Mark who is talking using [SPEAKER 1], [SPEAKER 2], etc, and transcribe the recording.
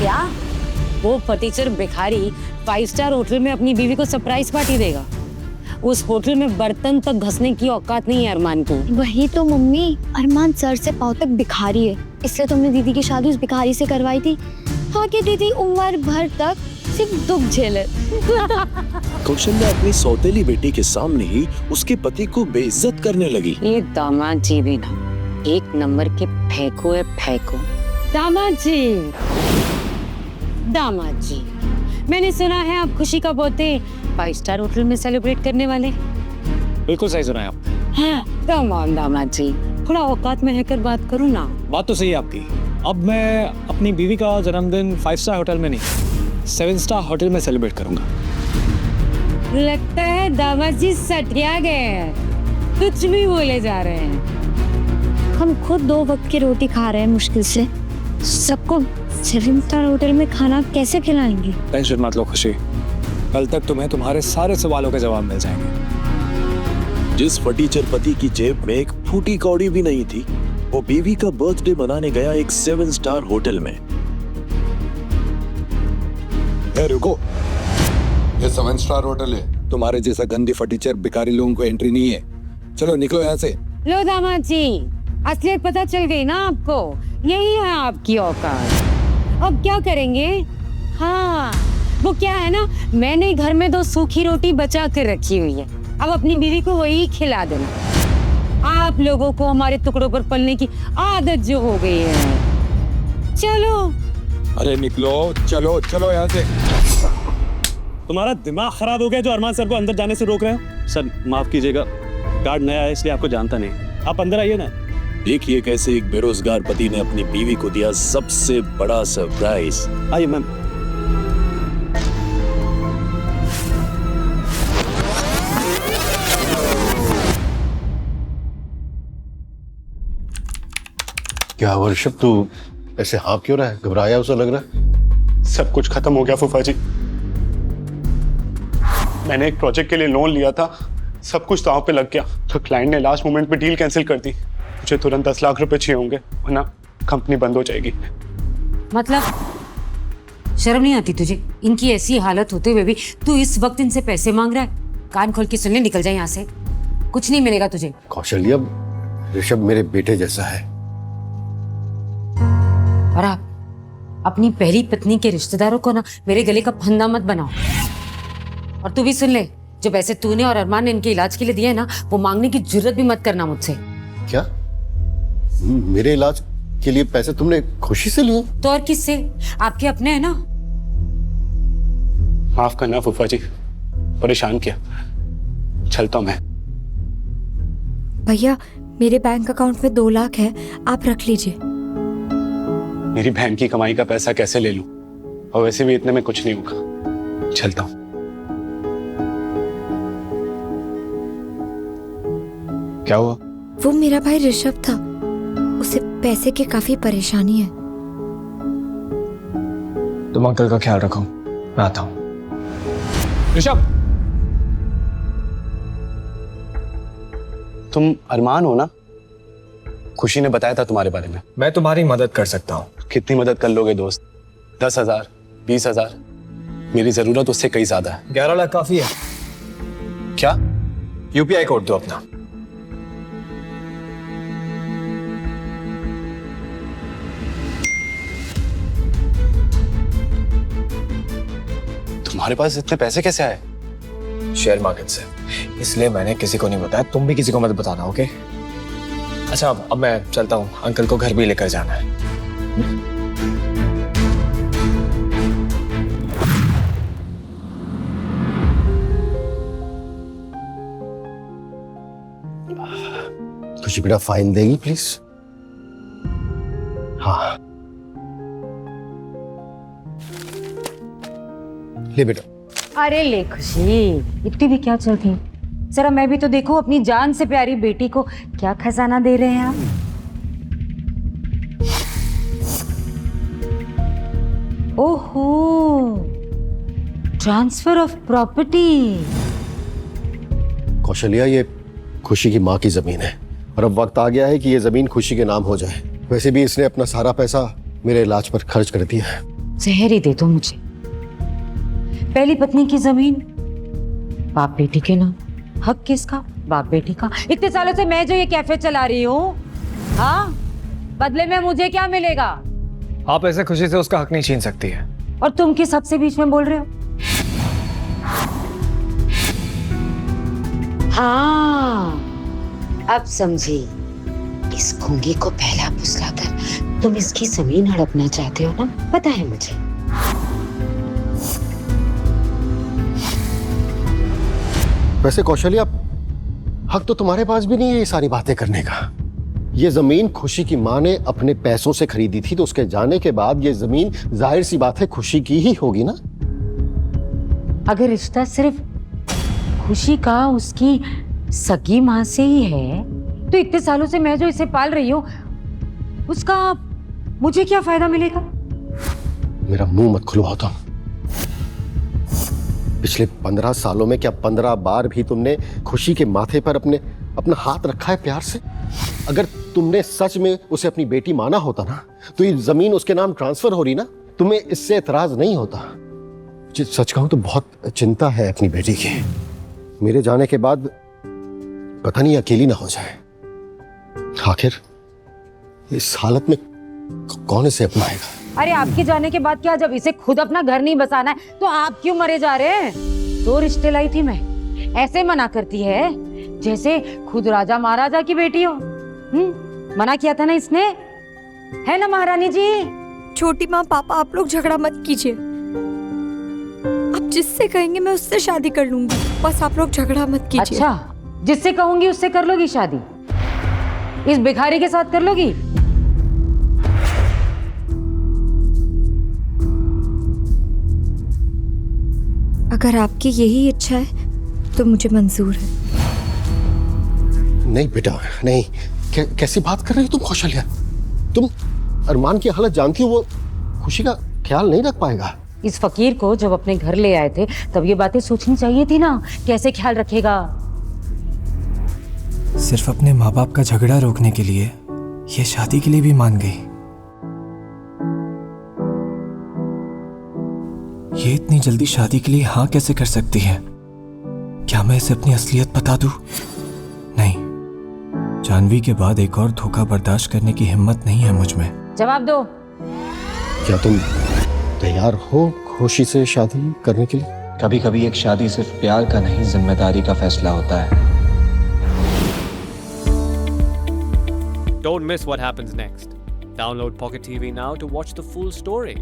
[SPEAKER 1] क्या? वो फटीचर भिखारी 5 स्टार होटल में अपनी बीवी को सरप्राइज पार्टी देगा। उस होटल में बर्तन तक घसने की औकात नहीं है अरमान को।
[SPEAKER 2] वही तो मम्मी, अरमान सर से पाँव तक भिखारी है, इसलिए तुमने दीदी की शादी उस भिखारी से करवाई थी ताकि दीदी उम्र भर तक सिर्फ दुख झेले।
[SPEAKER 3] कौशल्या अपनी सौतेली बेटी के सामने ही उसके पति को बेइज्जत करने लगी।
[SPEAKER 1] ये दामाद जी भी ना एक नंबर के फेंको है, फेंको। दामाद जी, मैंने सुना है आप खुशी का बर्थडे 5 स्टार होटल में सेलिब्रेट करने वाले।
[SPEAKER 4] बिल्कुल सही सुना है आप।
[SPEAKER 1] हाँ, कम ऑन दामाद जी, थोड़ा औकात में रहकर बात करूँ ना।
[SPEAKER 4] बात तो सही है आपकी। अब मैं अपनी बीवी का जन्मदिन 5 स्टार होटल में नहीं 7 स्टार होटल में सेलिब्रेट करूंगा।
[SPEAKER 1] लगता है दामाद जी सटिया गए हैं, कुछ भी बोले जा रहे हैं।
[SPEAKER 2] हम खुद 2 वक्त की रोटी खा रहे हैं मुश्किल से, सबको 7 स्टार होटल में खाना कैसे खिलाएंगे?
[SPEAKER 4] टेंशन मत लो खुशी, कल तक तुम्हें तुम्हारे सारे सवालों के जवाब मिल जाएंगे।
[SPEAKER 3] जिस फटीचर पति की जेब में एक फूटी कौड़ी भी नहीं थी, वो बीवी का बर्थडे मनाने गया एक 7 स्टार होटल में।
[SPEAKER 5] रुको, ये 7 स्टार होटल है। तुम्हारे जैसा गंदी फटीचर भिखारी लोगों को एंट्री नहीं है। चलो निकलो यहाँ से।
[SPEAKER 1] लो दामाद जी, असलियत पता चल गई ना आपको, यही है आपकी औकात। अब क्या करेंगे? हाँ, वो क्या है ना, मैंने घर में 2 सूखी रोटी बचा कर रखी हुई है, अब अपनी बीवी को वही खिला देना। आप लोगों को हमारे टुकड़ों पर पलने की आदत जो हो गई है। चलो।
[SPEAKER 5] अरे निकलो, चलो चलो यहाँ से।
[SPEAKER 4] तुम्हारा दिमाग खराब हो गया जो अरमान सर को अंदर जाने से रोक रहे हो? सर माफ कीजिएगा, गार्ड नया है इसलिए आपको जानता नहीं, आप अंदर आइए ना।
[SPEAKER 3] देखिए कैसे एक बेरोजगार पति ने अपनी बीवी को दिया सबसे बड़ा सरप्राइज।
[SPEAKER 4] आइए मैम।
[SPEAKER 6] क्या वर्षिप, तू ऐसे हाँफ क्यों रहा है? घबराया उसे लग रहा है।
[SPEAKER 7] सब कुछ खत्म हो गया फूफा जी। मैंने एक प्रोजेक्ट के लिए लोन लिया था, सब कुछ दांव पे लग गया, तो क्लाइंट ने लास्ट मोमेंट पे डील कैंसिल कर दी। मुझे तुरंत 10 लाख रुपए चाहिए होंगे, वरना कंपनी बंद हो जाएगी।
[SPEAKER 1] मतलब शर्म नहीं आती तुझे? इनकी ऐसी हालत होते हुए भी तू इस वक्त इनसे पैसे मांग रहा है? कान खोल के सुन ले, निकल जाए यहाँ से, कुछ नहीं मिलेगा तुझे।
[SPEAKER 6] कौशल्या, ऋषभ मेरे बेटे जैसा है।
[SPEAKER 1] और आप अपनी पहली पत्नी के रिश्तेदारों को ना मेरे गले का फंदा मत बनाओ। और तू भी सुन ले, जो पैसे तूने और अरमान ने इनके इलाज के लिए दिए ना, वो मांगने की जुर्रत भी मत करना मुझसे।
[SPEAKER 6] क्या? मेरे इलाज के लिए पैसे तुमने खुशी से लिए?
[SPEAKER 1] तो और किससे? आपके अपने हैं ना।
[SPEAKER 7] माफ करना फूफा जी, परेशान किया, चलता हूं मैं।
[SPEAKER 2] भैया, मेरे बैंक अकाउंट में 2 लाख है, आप रख लीजिए।
[SPEAKER 7] मेरी बहन की कमाई का पैसा कैसे ले लूं? और वैसे भी इतने में कुछ नहीं होगा, चलता हूं। क्या हुआ?
[SPEAKER 2] वो मेरा भाई ऋषभ था, उसे पैसे की काफी परेशानी है।
[SPEAKER 4] तुम अंकल का ख्याल रखो, मैं आता हूँ। ऋषभ,
[SPEAKER 7] तुम अरमान हो ना? खुशी ने बताया था तुम्हारे बारे में।
[SPEAKER 4] मैं तुम्हारी मदद कर सकता हूँ।
[SPEAKER 7] कितनी मदद कर लोगे दोस्त? 10,000, 20,000? मेरी जरूरत उससे कई ज्यादा है।
[SPEAKER 4] 11 लाख काफी है।
[SPEAKER 7] क्या?
[SPEAKER 4] यूपीआई कोड दो अपना।
[SPEAKER 7] तुम्हारे पास इतने पैसे कैसे आए?
[SPEAKER 4] शेयर मार्केट से, इसलिए मैंने किसी को नहीं बताया, तुम भी किसी को मत बताना, ओके? अच्छा, अब मैं चलता हूँ, अंकल को घर भी लेकर जाना है।
[SPEAKER 6] खुशी बेटा, फाइन देगी प्लीज? हाँ ले बेटा।
[SPEAKER 1] अरे ले खुशी, इतनी भी क्या चलती? जरा मैं भी तो देखो, अपनी जान से प्यारी बेटी को क्या खजाना दे रहे हैं आप। ओहो, ट्रांसफर ऑफ प्रॉपर्टी।
[SPEAKER 6] कौशल्या, ये खुशी की माँ की जमीन है और अब वक्त आ गया है कि ये जमीन खुशी के नाम हो जाए। वैसे भी इसने अपना सारा पैसा मेरे इलाज पर खर्च कर दिया है।
[SPEAKER 1] जहर ही दे दो मुझे। पहली पत्नी की जमीन बाप बेटी के नाम, हक किसका? बाप बेटी का। इतने सालों से मैं जो ये कैफे चला रही हूँ, हाँ, बदले में मुझे क्या मिलेगा?
[SPEAKER 4] आप ऐसे खुशी से उसका हक नहीं छीन सकती है।
[SPEAKER 1] और तुम किस हक से बीच में बोल रहे हो? हाँ, अब समझी। इस गूंगी को पहला फुसलाकर तुम इसकी जमीन हड़पना चाहते हो ना? पता है मुझे।
[SPEAKER 6] वैसे कौशल्या, हक तो तुम्हारे पास भी नहीं है ये सारी बातें करने का। ये जमीन खुशी की माँ ने अपने पैसों से खरीदी थी, तो उसके जाने के बाद ये जमीन जाहिर सी बात है खुशी की ही होगी ना।
[SPEAKER 1] अगर रिश्ता सिर्फ खुशी का उसकी सगी माँ से ही है, तो इतने सालों से मैं जो इसे पाल रही हूँ, उसका मुझे क्या फायदा मिलेगा?
[SPEAKER 6] मेरा मुंह मत खुलवाओ तुम। पिछले 15 सालों में क्या 15 बार भी तुमने खुशी के माथे पर अपना हाथ रखा है प्यार से? अगर तुमने सच में उसे अपनी बेटी माना होता ना, तो ये जमीन उसके नाम ट्रांसफर हो रही ना, तुम्हें इससे एतराज नहीं होता। सच कहूं तो बहुत चिंता है अपनी बेटी की। मेरे जाने के बाद पता नहीं अकेली ना हो जाए। आखिर इस हालत में कौन इसे अपनाएगा?
[SPEAKER 1] अरे आपके जाने के बाद क्या, जब इसे खुद अपना घर नहीं बसाना है तो आप क्यों मरे जा रहे हैं? 2 रिश्ते लाई थी मैं, ऐसे मना करती है जैसे खुद राजा महाराजा की बेटी हो। मना किया था ना इसने, है ना महारानी जी?
[SPEAKER 8] छोटी माँ, पापा, आप लोग झगड़ा मत कीजिए। आप जिससे कहेंगे मैं उससे शादी कर लूंगी, बस आप लोग झगड़ा मत कीजिए।
[SPEAKER 1] अच्छा, जिससे कहूंगी उससे कर लोगी शादी? इस भिखारी के साथ कर लोगी?
[SPEAKER 8] अगर आपकी यही इच्छा है तो मुझे मंजूर है।
[SPEAKER 6] नहीं बेटा, नहीं। कैसी बात कर रही हो तुम कौशल्या? तुम अरमान की हालत जानती हो, वो खुशी का ख्याल नहीं रख पाएगा।
[SPEAKER 1] इस फकीर को जब अपने घर ले आए थे तब ये बातें सोचनी चाहिए थी ना, कैसे ख्याल रखेगा।
[SPEAKER 9] सिर्फ अपने माँ बाप का झगड़ा रोकने के लिए ये शादी के लिए भी मान गई। ये इतनी जल्दी शादी के लिए हाँ कैसे कर सकती है? क्या मैं इसे अपनी असलियत बता दूं? नहीं, जानवी के बाद एक और धोखा बर्दाश्त करने की हिम्मत नहीं है मुझ में।
[SPEAKER 1] जवाब दो।
[SPEAKER 6] क्या तुम तैयार हो खुशी से शादी करने के लिए?
[SPEAKER 4] कभी कभी एक शादी सिर्फ प्यार का नहीं, जिम्मेदारी का फैसला होता है।
[SPEAKER 10] Don't miss what happens next. Download Pocket TV now to watch the full story.